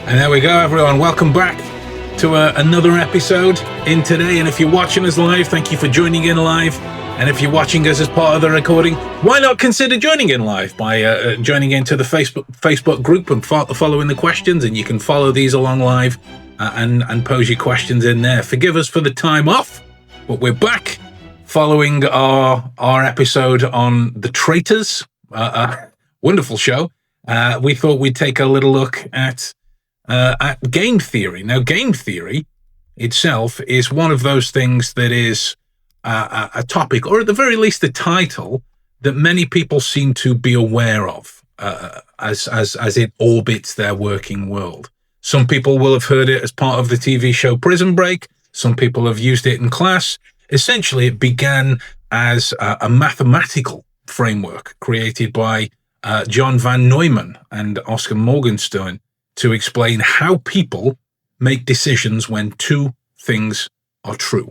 And there we go, everyone. Welcome back to another episode in today. And if you're watching us live, thank you for joining in live. And if you're watching us as part of the recording, why not consider joining in live by joining into the Facebook group and following the questions. And you can follow these along live and pose your questions in there. Forgive us for the time off, but we're back following our episode on the traitors. Wonderful show. We thought we'd take a little look at game theory. Now, game theory itself is one of those things that is a topic, or at the very least a title, that many people seem to be aware of as it orbits their working world. Some people will have heard it as part of the TV show Prison Break. Some people have used it in class. Essentially, it began as a mathematical framework created by John van Neumann and Oscar Morgenstern to explain how people make decisions when two things are true.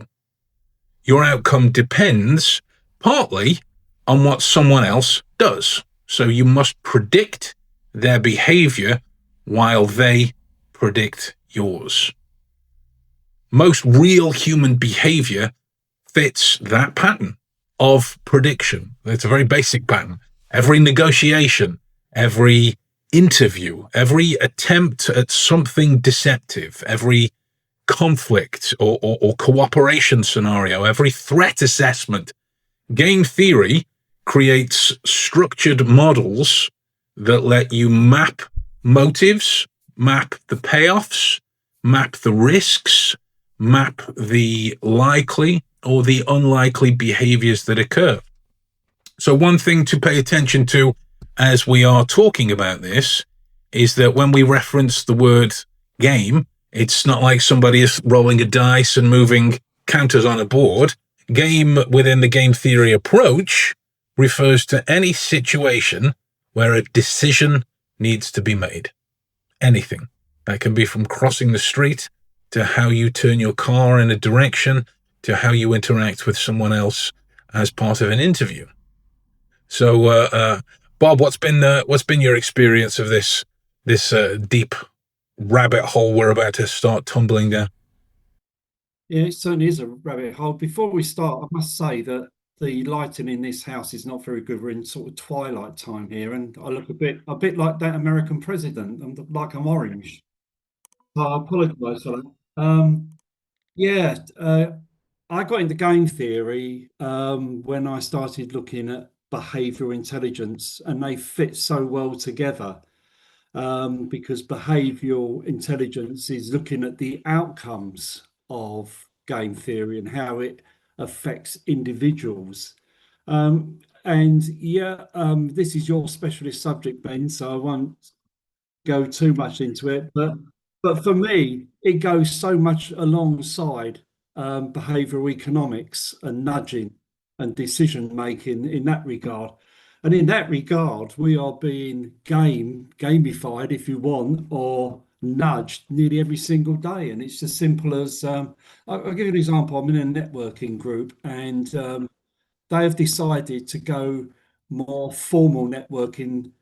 Your outcome depends partly on what someone else does. So you must predict their behavior while they predict yours. Most real human behavior fits that pattern of prediction. It's a very basic pattern. Every negotiation, every interview, every attempt at something deceptive, every conflict or cooperation scenario, every threat assessment, game theory creates structured models that let you map motives, map the payoffs, map the risks, map the likely or the unlikely behaviors that occur. So one thing to pay attention to as we are talking about this is that when we reference the word game, it's not like somebody is rolling a dice and moving counters on a board. Game within the game theory approach refers to any situation where a decision needs to be made. Anything. That can be from crossing the street to how you turn your car in a direction to how you interact with someone else as part of an interview. So, Bob, what's been your experience of this deep rabbit hole we're about to start tumbling down? Yeah, it certainly is a rabbit hole. Before we start, I must say that the lighting in this house is not very good. We're in sort of twilight time here, and I look a bit like that American president. I'm orange. So I apologise for that. I got into game theory when I started looking at behavioural intelligence, and they fit so well together because behavioural intelligence is looking at the outcomes of game theory and how it affects individuals. This is your specialist subject, Ben, so I won't go too much into it, but for me, it goes so much alongside behavioural economics and nudging and decision making in that regard. And in that regard, we are being gamified, if you want, or nudged nearly every single day. And it's as simple as I'll give you an example. I'm in a networking group, and they have decided to go more formal networking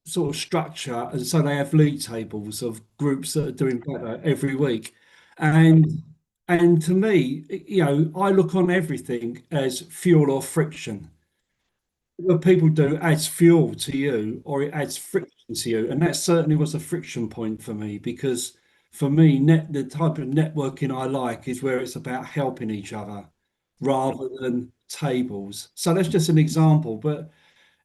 sort of structure, and so they have league tables of groups that are doing better every week. And to me, I look on everything as fuel or friction. What people do adds fuel to you, or it adds friction to you, and that certainly was a friction point for me, because for me, the type of networking I like is where it's about helping each other rather than tables. So that's just an example, but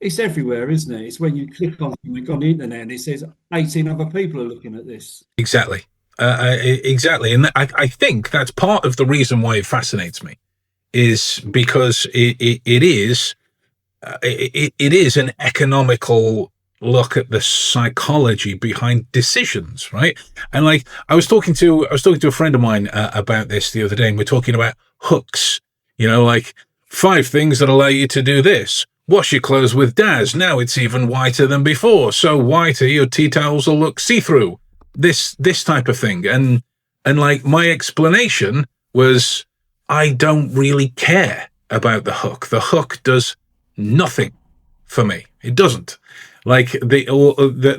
it's everywhere, isn't it? It's when you click on something on the internet and it says 18 other people are looking at this. Exactly. Exactly. And I think that's part of the reason why it fascinates me, is because it is an economical look at the psychology behind decisions, right? And like I was talking to a friend of mine about this the other day, and we're talking about hooks, like 5 things that allow you to do this. Wash your clothes with Daz. Now it's even whiter than before. So whiter, your tea towels will look see-through. This type of thing. And like my explanation was, I don't really care about the hook. The hook does nothing for me. It doesn't. Like the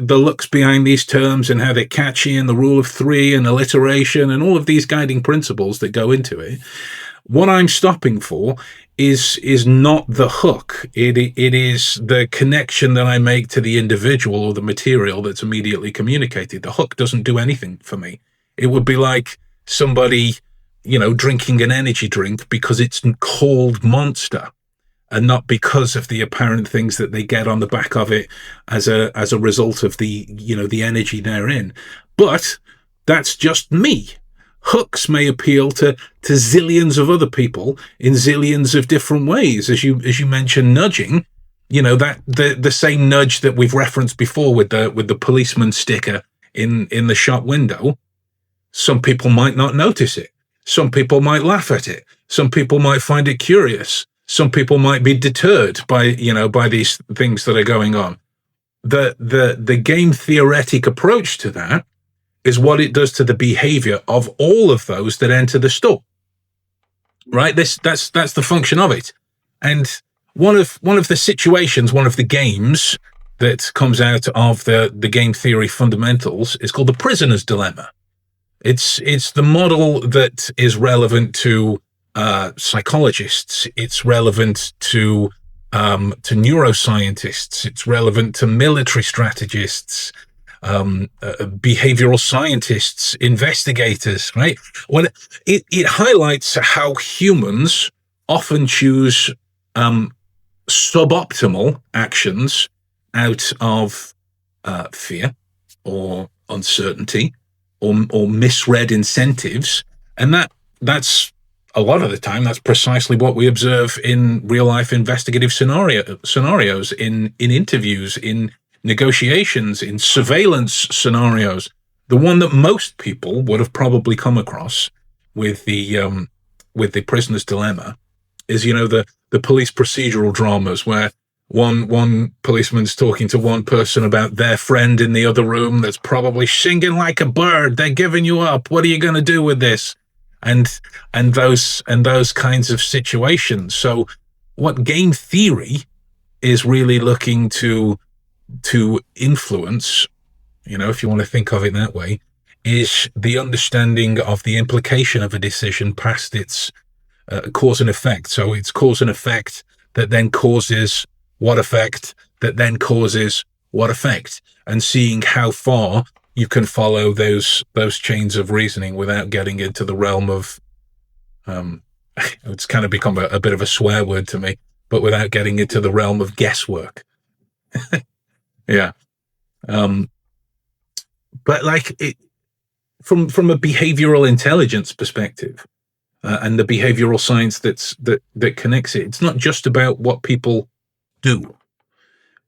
looks behind these terms and how they're catchy and the rule of three and alliteration and all of these guiding principles that go into it. What I'm stopping for is not the hook. It is the connection that I make to the individual or the material that's immediately communicated. The hook doesn't do anything for me. It would be like somebody, drinking an energy drink because it's called Monster and not because of the apparent things that they get on the back of it as a result of the energy therein. But that's just me. Hooks may appeal to zillions of other people in zillions of different ways. As you mentioned, nudging, that the same nudge that we've referenced before with the policeman sticker in the shop window. Some people might not notice it. Some people might laugh at it. Some people might find it curious. Some people might be deterred by these things that are going on. The game theoretic approach to that is what it does to the behavior of all of those that enter the store. Right? That's the function of it. And one of the situations, one of the games that comes out of the game theory fundamentals is called the prisoner's dilemma. It's the model that is relevant to psychologists. It's relevant to neuroscientists. It's relevant to military strategists, behavioral scientists, investigators, right? When it highlights how humans often choose suboptimal actions out of fear or uncertainty or misread incentives, and that's a lot of the time that's precisely what we observe in real life investigative scenarios, in interviews, in negotiations, in surveillance scenarios. The one that most people would have probably come across with the prisoner's dilemma is the police procedural dramas where one policeman's talking to one person about their friend in the other room that's probably singing like a bird. They're giving you up. What are you going to do with this? And those kinds of situations. So what game theory is really looking to influence, if you want to think of it that way, is the understanding of the implication of a decision past its cause and effect. So it's cause and effect that then causes what effect, that then causes what effect, and seeing how far you can follow those chains of reasoning without getting into the realm of it's kind of become a bit of a swear word to me, but without getting into the realm of guesswork. Yeah. But like from a behavioral intelligence perspective, and the behavioral science that connects it, it's not just about what people do.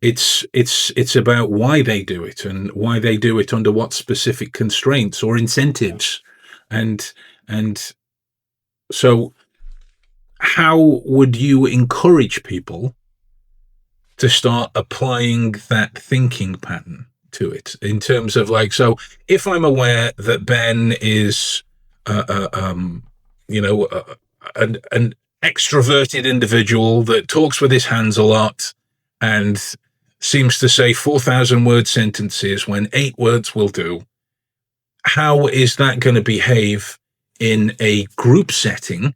It's about why they do it and why they do it under what specific constraints or incentives, and so how would you encourage people to start applying that thinking pattern to it in terms of like, so if I'm aware that Ben is an extroverted individual that talks with his hands a lot and seems to say 4,000 word sentences when 8 words will do, how is that going to behave in a group setting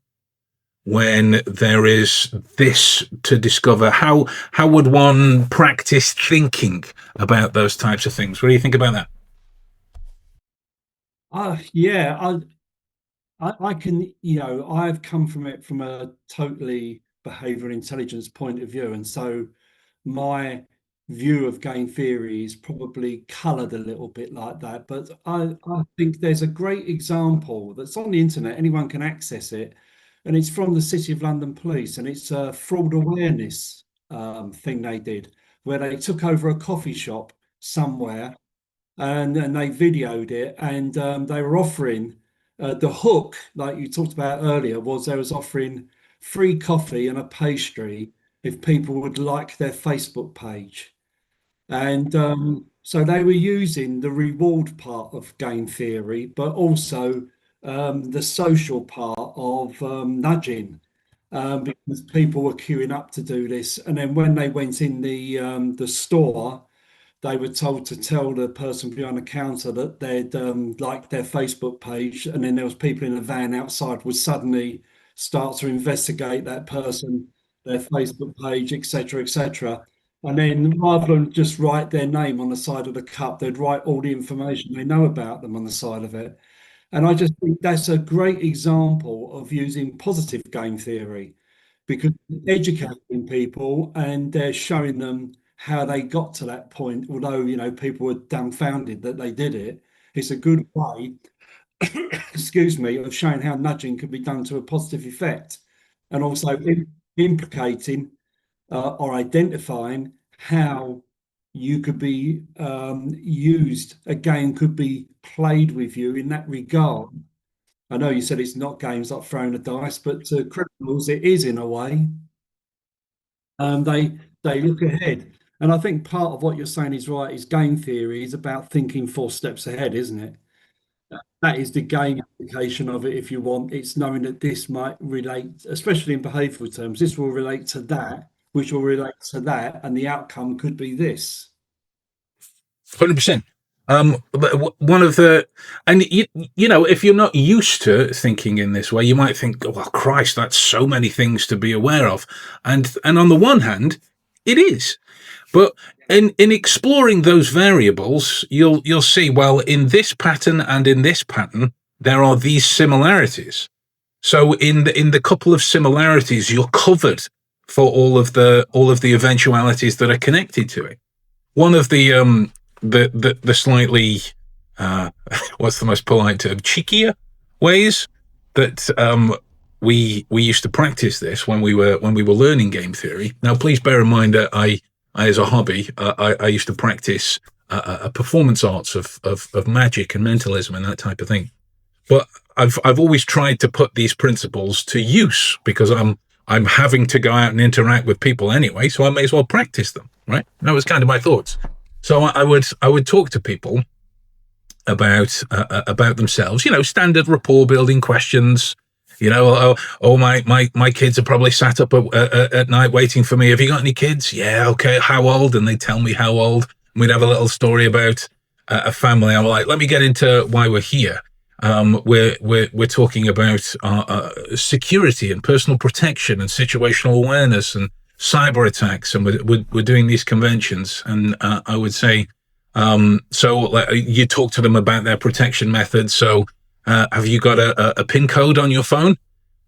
when there is this to discover? How would one practice thinking about those types of things? What do you think about that? Yeah, I can, I've come from it from a totally behavioral intelligence point of view. And so my view of game theory is probably coloured a little bit like that. But I think there's a great example that's on the internet, anyone can access it. And it's from the City of London Police, and it's a fraud awareness thing they did, where they took over a coffee shop somewhere and they videoed it, and they were offering the hook, like you talked about earlier, was they was offering free coffee and a pastry if people would like their Facebook page. And so they were using the reward part of game theory, but also the social part of nudging. because people were queuing up to do this. And then when they went in the store, they were told to tell the person behind the counter that they'd liked their Facebook page, and then there was people in a van outside would suddenly start to investigate that person, their Facebook page, etc., etc. And then rather than just write their name on the side of the cup, they'd write all the information they know about them on the side of it. And I just think that's a great example of using positive game theory because it's educating people and they're showing them how they got to that point. Although, people were dumbfounded that they did it, it's a good way, excuse me, of showing how nudging can be done to a positive effect and also implicating or identifying how you could be used, a game could be played with you in that regard. I know you said it's not games like throwing a dice, but to criminals, it is in a way. They look ahead. And I think part of what you're saying is right, is game theory is about thinking 4 steps ahead, isn't it? That is the game application of it, if you want. It's knowing that this might relate, especially in behavioural terms, this will relate to that, which will relate to that, and the outcome could be this. 100%. But one of the, and if you're not used to thinking in this way, you might think, well, Christ, that's so many things to be aware of. And on the one hand, it is. But in exploring those variables, you'll see, well, in this pattern and in this pattern, there are these similarities. So in the couple of similarities, you're covered for all of the eventualities that are connected to it. One of the slightly what's the most polite term, cheekier ways that we used to practice this when we were learning game theory. Now, please bear in mind that I as a hobby, I used to practice a performance arts of magic and mentalism and that type of thing. But I've always tried to put these principles to use because I'm having to go out and interact with people anyway, so I may as well practice them, right? That was kind of my thoughts. So I would talk to people about themselves, standard rapport building questions. My kids are probably sat up at night waiting for me. Have you got any kids? Yeah, okay. How old? And they tell me how old. And we'd have a little story about a family. I'm like, let me get into why we're here. We're talking about security and personal protection and situational awareness and cyber attacks, and we're doing these conventions. And I would say, so you talk to them about their protection methods. So have you got a PIN code on your phone?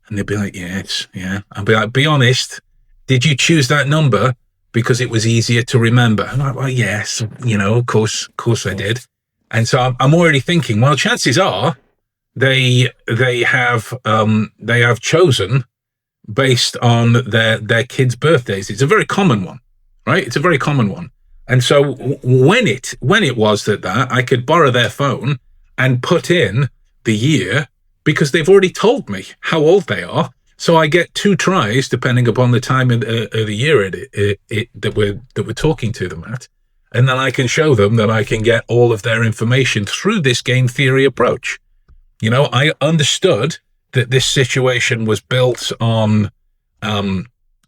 And they'd be like, yes, yeah. I'd be like, be honest, did you choose that number because it was easier to remember? I'm like, well, yes, of course I did. And so I'm already thinking, well, chances are they have chosen based on their kids' birthdays. It's a very common one, right? It's a very common one. And so when it was that I could borrow their phone and put in the year because they've already told me how old they are. So I get 2 tries depending upon the time of the year that we're talking to them at. And then I can show them that I can get all of their information through this game theory approach. I understood that this situation was built on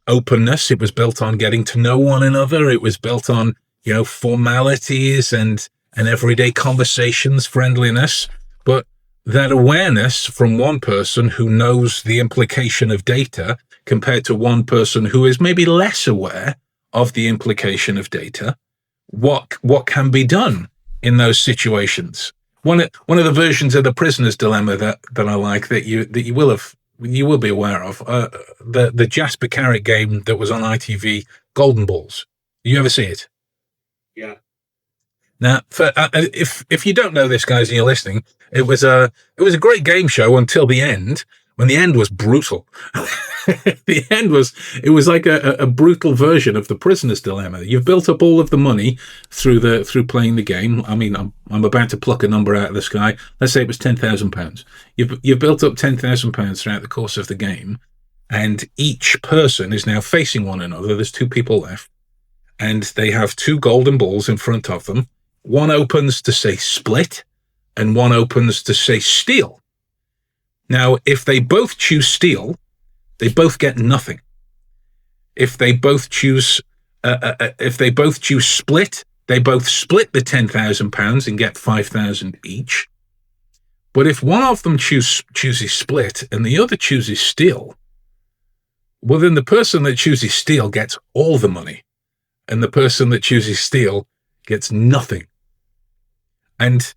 openness. It was built on getting to know one another. It was built on, formalities and everyday conversations, friendliness. But that awareness from one person who knows the implication of data compared to one person who is maybe less aware of the implication of data, what can be done in those situations? One of the versions of the prisoner's dilemma that I like that you will be aware of, the Jasper Carrot game that was on ITV, Golden Balls. You ever see it? Yeah. Now, if you don't know this, guys, and you're listening, it was a great game show until the end, when the end was brutal. The end was like a brutal version of the prisoner's dilemma. You've built up all of the money through playing the game. I mean, I'm about to pluck a number out of the sky. Let's say it was £10,000. You've built up £10,000 throughout the course of the game, and each person is now facing one another. There's 2 people left, and they have 2 golden balls in front of them. One opens to say split, and one opens to say steal. Now, if they both choose steal, they both get nothing. If they both choose split, they both split the £10,000 and get 5,000 each. But if one of them chooses split and the other chooses steal, well, then the person that chooses steal gets all the money, and the person that chooses steal gets nothing. And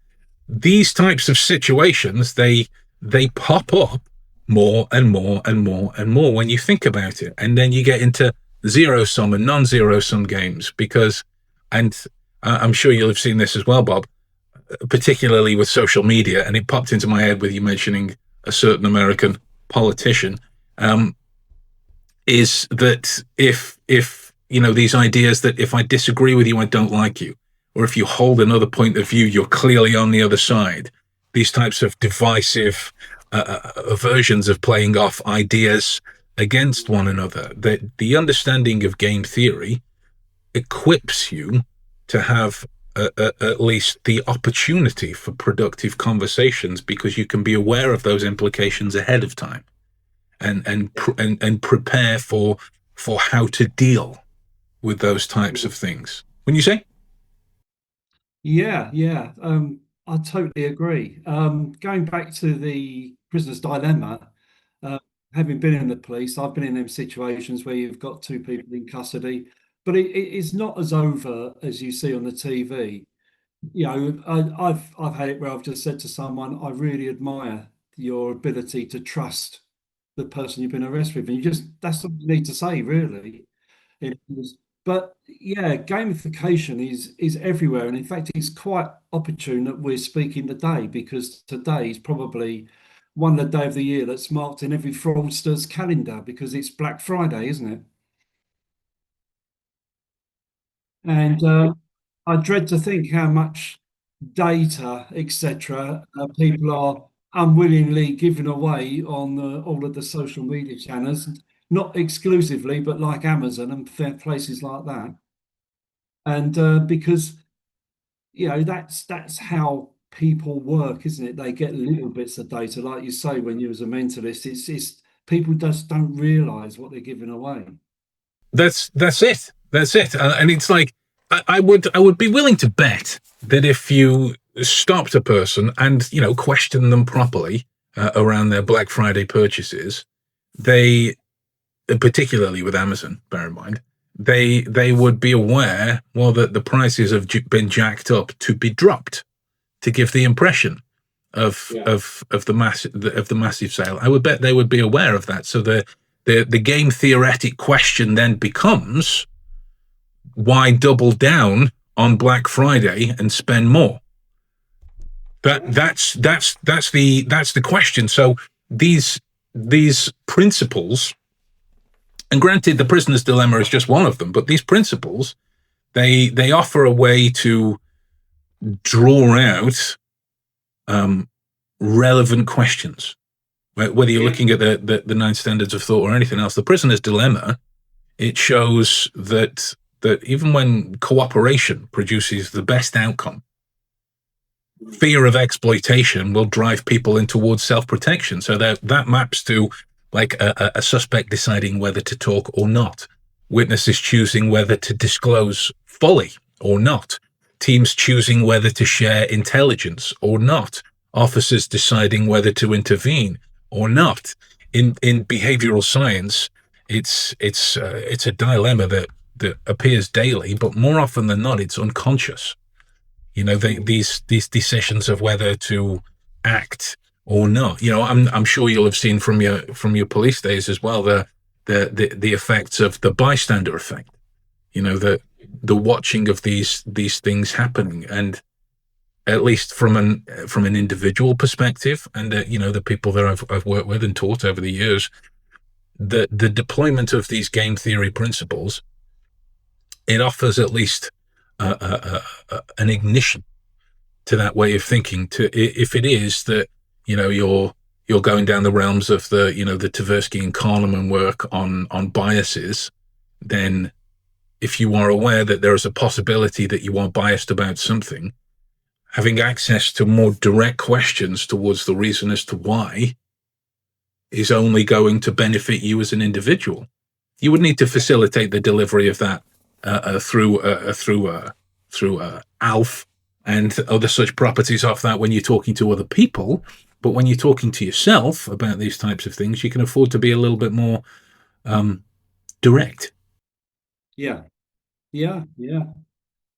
these types of situations, they pop up more and more and more and more when you think about it. And then you get into zero-sum and non-zero-sum games because, and I'm sure you'll have seen this as well, Bob, particularly with social media, and it popped into my head with you mentioning a certain American politician, is that if these ideas that if I disagree with you, I don't like you, or if you hold another point of view, you're clearly on the other side. These types of divisive versions of playing off ideas against one another. That the understanding of game theory equips you to have at least the opportunity for productive conversations, because you can be aware of those implications ahead of time, and prepare for how to deal with those types of things. Wouldn't you say? Yeah, yeah. I totally agree. Going back to the prisoner's dilemma, uh, having been in the police, I've been in them situations where you've got two people in custody, but it's not as over as you see on the TV. I've had it where I've just said to someone, I really admire your ability to trust the person you've been arrested with. And that's what you need to say, really. It was, but yeah, gamification is everywhere, and in fact, it's quite opportune that we're speaking today, because today is probably one of the day of the year that's marked in every fraudster's calendar, because it's Black Friday, isn't it? And I dread to think how much data, etc., people are unwillingly giving away on all of the social media channels, not exclusively, but like Amazon and places like that. And because that's how people work, isn't it? They get little bits of data, like you say, when you was a mentalist. It's people just don't realise what they're giving away. That's it. That's it. And it's like I would be willing to bet that if you stopped a person and questioned them properly around their Black Friday purchases, they, particularly with Amazon, bear in mind, they would be aware, well, that the prices have been jacked up to be dropped, to give the impression of the massive sale. I would bet they would be aware of that. So the game theoretic question then becomes, why double down on Black Friday and spend more? That's the question. So these principles, and granted, the prisoner's dilemma is just one of them, but these principles, they offer a way to draw out relevant questions. Whether you're looking at the 9 standards of thought or anything else, the prisoner's dilemma, it shows that even when cooperation produces the best outcome, fear of exploitation will drive people in towards self-protection. So that maps to like a suspect deciding whether to talk or not, witnesses choosing whether to disclose fully or not, teams choosing whether to share intelligence or not, officers deciding whether to intervene or not. In behavioral science, it's a dilemma that appears daily, but more often than not, it's unconscious. These decisions of whether to act or not. I'm sure you'll have seen from your police days as well the effects of the bystander effect. The watching of these things happening, and at least from an individual perspective, and the people that I've worked with and taught over the years, the deployment of these game theory principles, it offers at least an ignition to that way of thinking. To if it is that you're going down the realms of the Tversky and Kahneman work on biases, then if you are aware that there is a possibility that you are biased about something, having access to more direct questions towards the reason as to why is only going to benefit you as an individual. You would need to facilitate the delivery of that through ALF and other such properties of that when you're talking to other people. But when you're talking to yourself about these types of things, you can afford to be a little bit more direct. Yeah, yeah, yeah.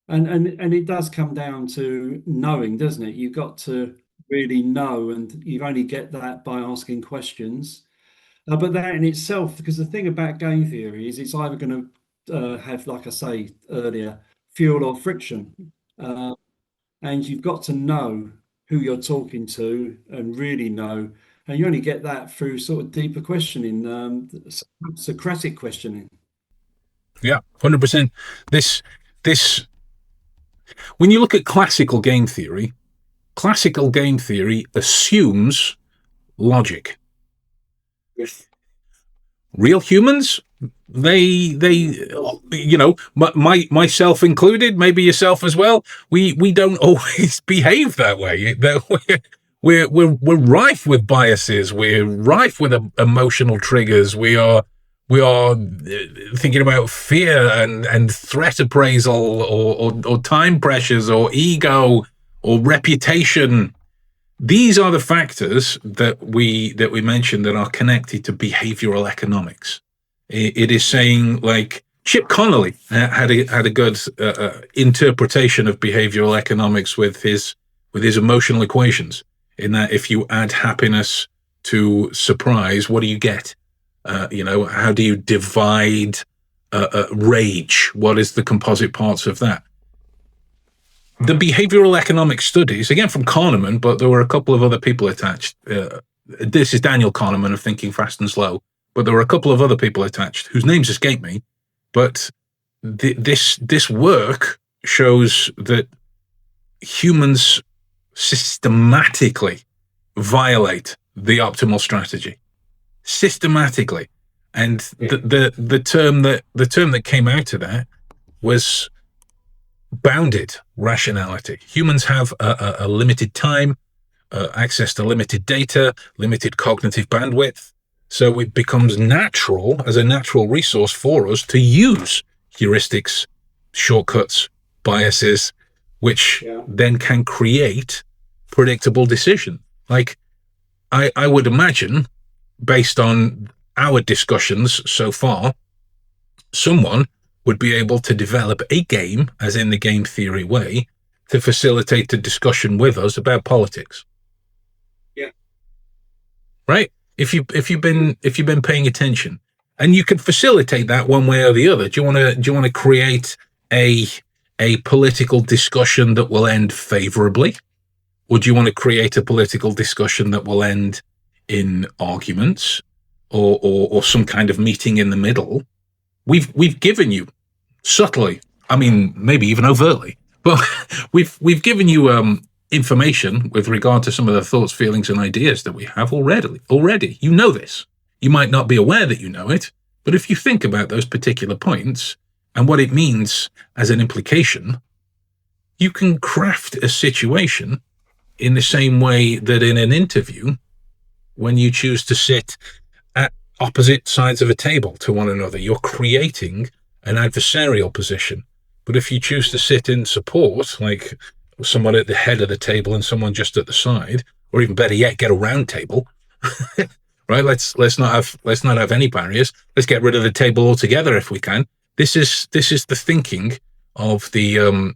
And it does come down to knowing, doesn't it? You've got to really know, and you only get that by asking questions. But that in itself, because the thing about game theory is it's either going to have, like I say earlier, fuel or friction. Uh, and you've got to know who you're talking to and really know. And you only get that through sort of deeper questioning, Socratic questioning. Yeah, 100%. This this when you look at classical game theory assumes logic. Yes. Real humans, they myself included, maybe yourself as well, we don't always behave that way. We're rife with biases, we're rife with emotional triggers, we are thinking about fear and threat appraisal, or time pressures, or ego, or reputation. These are the factors that we mentioned that are connected to behavioral economics. It is saying, like, Chip Connolly had a good interpretation of behavioral economics with his emotional equations. In that, if you add happiness to surprise, what do you get? How do you divide rage? What is the composite parts of that? The behavioral economic studies, again from Kahneman, but there were a couple of other people attached. This is Daniel Kahneman of Thinking Fast and Slow, but there were a couple of other people attached whose names escape me. But this work shows that humans systematically violate the optimal strategy, systematically, and the term that came out of that was bounded rationality. Humans have a limited time, access to limited data, limited cognitive bandwidth. So it becomes natural, as a natural resource for us, to use heuristics, shortcuts, biases, which then can create predictable decision. Like, I would imagine, based on our discussions so far, someone would be able to develop a game, as in the game theory way, to facilitate the discussion with us about politics. Yeah. Right? If you've been paying attention, and you can facilitate that one way or the other. Do you want to create a political discussion that will end favorably, or do you want to create a political discussion that will end in arguments, or some kind of meeting in the middle? We've given you subtly, I mean, maybe even overtly, but we've given you information with regard to some of the thoughts, feelings, and ideas that we have already. You know this. You might not be aware that you know it, but if you think about those particular points and what it means as an implication, you can craft a situation in the same way that in an interview, when you choose to sit at opposite sides of a table to one another, you're creating an adversarial position. But if you choose to sit in support, like someone at the head of the table and someone just at the side, or even better yet, get a round table, right? Let's not have any barriers. Let's get rid of the table altogether if we can. This is the thinking of the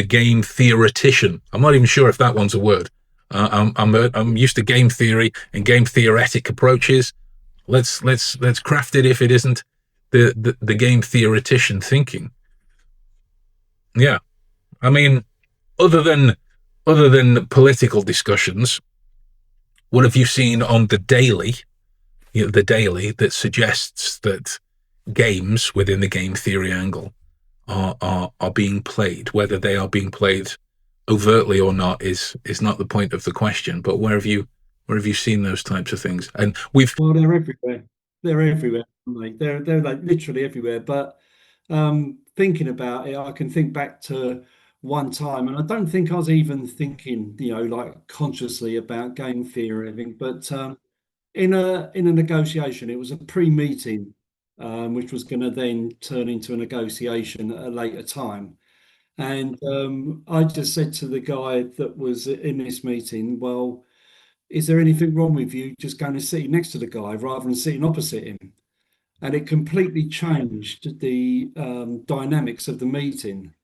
game theoretician. I'm not even sure if that one's a word. I'm used to game theory and game theoretic approaches. Let's craft it, if it isn't the game theoretician thinking. Yeah, I mean, other than political discussions, what have you seen on the daily? The daily that suggests that games within the game theory angle are being played. Whether they are being played overtly or not is not the point of the question. But where have you seen those types of things? And Well, they're everywhere. They're everywhere, aren't they? They're like literally everywhere. But thinking about it, I can think back to one time, and I don't think I was even thinking, like consciously about game theory or anything. But in a negotiation. It was a pre-meeting, which was going to then turn into a negotiation at a later time. And I just said to the guy that was in this meeting, well, is there anything wrong with you just going to sit next to the guy rather than sitting opposite him? And it completely changed the dynamics of the meeting.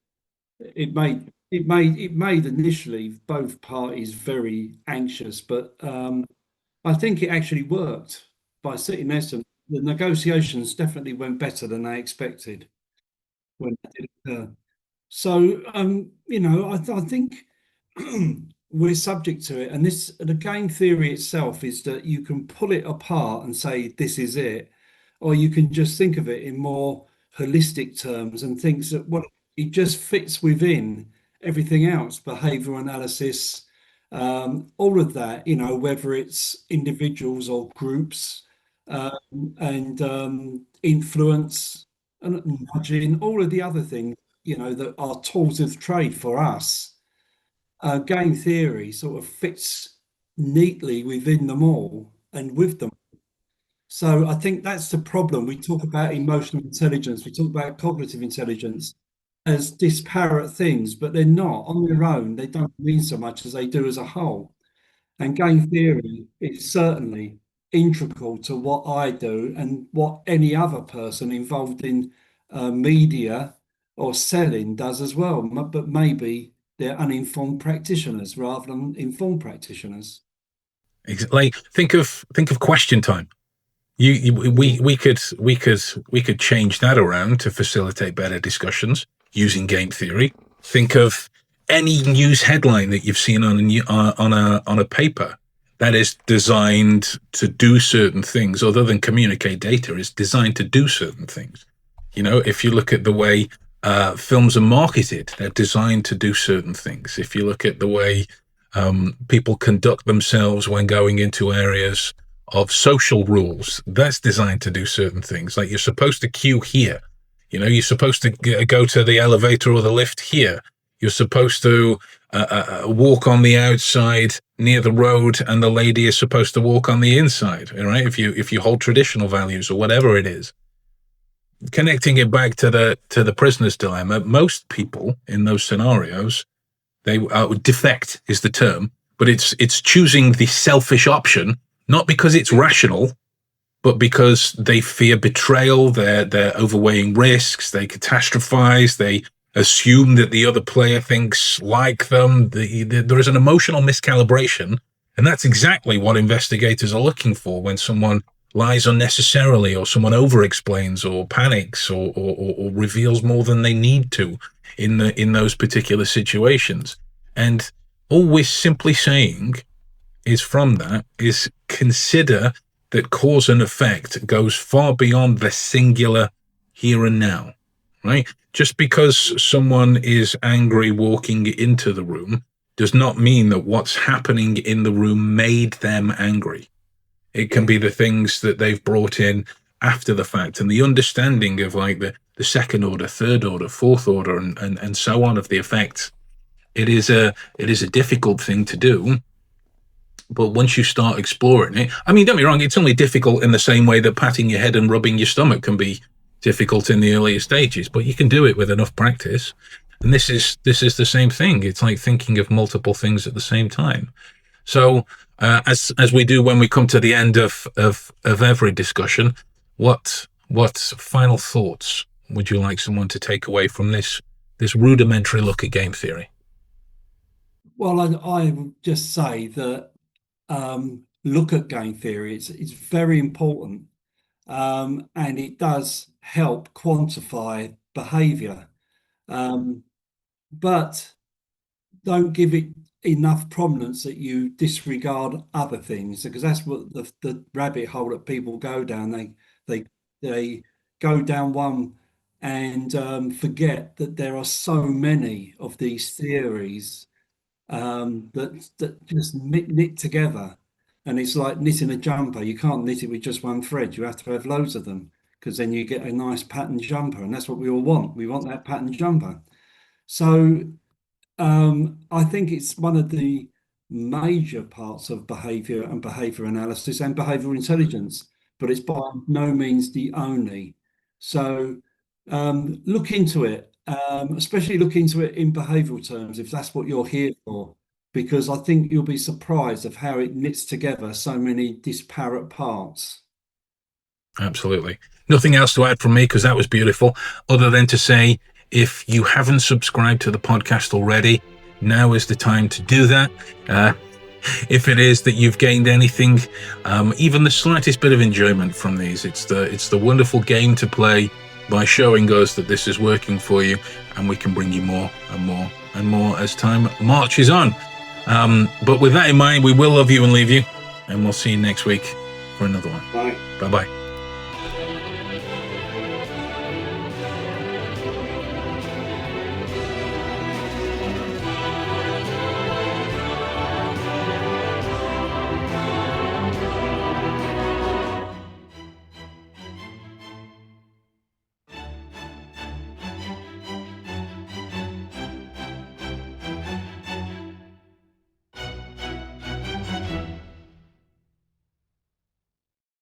It made initially both parties very anxious, but I think it actually worked by sitting there. So the negotiations definitely went better than they expected when that did occur. So, I think we're subject to it. And the game theory itself is that you can pull it apart and say, this is it, or you can just think of it in more holistic terms and thinks that what it just fits within everything else, behavioral analysis, all of that, whether it's individuals or groups, and influence and nudging, all of the other things, that are tools of trade for us. Game theory sort of fits neatly within them all and with them. So I think that's the problem. We talk about emotional intelligence, we talk about cognitive intelligence as disparate things, but they're not on their own. They don't mean so much as they do as a whole. And game theory is certainly integral to what I do and what any other person involved in media or selling does as well. But maybe they're uninformed practitioners rather than informed practitioners. Like think of question time. We could change that around to facilitate better discussions using game theory. Think of any news headline that you've seen on a paper that is designed to do certain things, other than communicate data, is designed to do certain things. If you look at the way films are marketed, they're designed to do certain things. If you look at the way people conduct themselves when going into areas of social rules, that's designed to do certain things. Like, you're supposed to queue here. You're supposed to go to the elevator or the lift here. You're supposed to walk on the outside near the road, and the lady is supposed to walk on the inside. Right? If you hold traditional values or whatever it is, connecting it back to the prisoner's dilemma, most people in those scenarios, they defect is the term, but it's choosing the selfish option, not because it's rational, but because they fear betrayal. They're overweighing risks. They catastrophize. They assume that the other player thinks like them. There is an emotional miscalibration, and that's exactly what investigators are looking for when someone lies unnecessarily, or someone over-explains, or panics, or reveals more than they need to in those particular situations. And all we're simply saying is, from that, is consider that cause and effect goes far beyond the singular here and now, right? Just because someone is angry walking into the room does not mean that what's happening in the room made them angry. It can be the things that they've brought in after the fact, and the understanding of, like, the second order, third order, fourth order, and so on, of the effects. It is a difficult thing to do, but once you start exploring it, I mean, don't be wrong, it's only difficult in the same way that patting your head and rubbing your stomach can be difficult in the earlier stages, but you can do it with enough practice. And this is the same thing. It's like thinking of multiple things at the same time. So, as we do when we come to the end of every discussion, what final thoughts would you like someone to take away from this rudimentary look at game theory? Well, I would just say that look at game theory. It's very important, and it does help quantify behavior. Um, but don't give it enough prominence that you disregard other things, because that's what the rabbit hole that people go down. They they go down one and forget that there are so many of these theories that just knit together. And it's like knitting a jumper. You can't knit it with just one thread. You have to have loads of them, because then you get a nice pattern jumper. And that's what we all want. We want that pattern jumper. So I think it's one of the major parts of behavior and behavior analysis and behavioral intelligence, but it's by no means the only. So look into it, especially look into it in behavioral terms if that's what you're here for, because I think you'll be surprised of how it knits together so many disparate parts. Absolutely. Nothing else to add from me because that was beautiful, other than to say, if you haven't subscribed to the podcast already, now is the time to do that. If it is that you've gained anything, even the slightest bit of enjoyment from these, it's the wonderful game to play by showing us that this is working for you, and we can bring you more and more and more as time marches on. But with that in mind, we will love you and leave you, and we'll see you next week for another one. Bye. Bye-bye.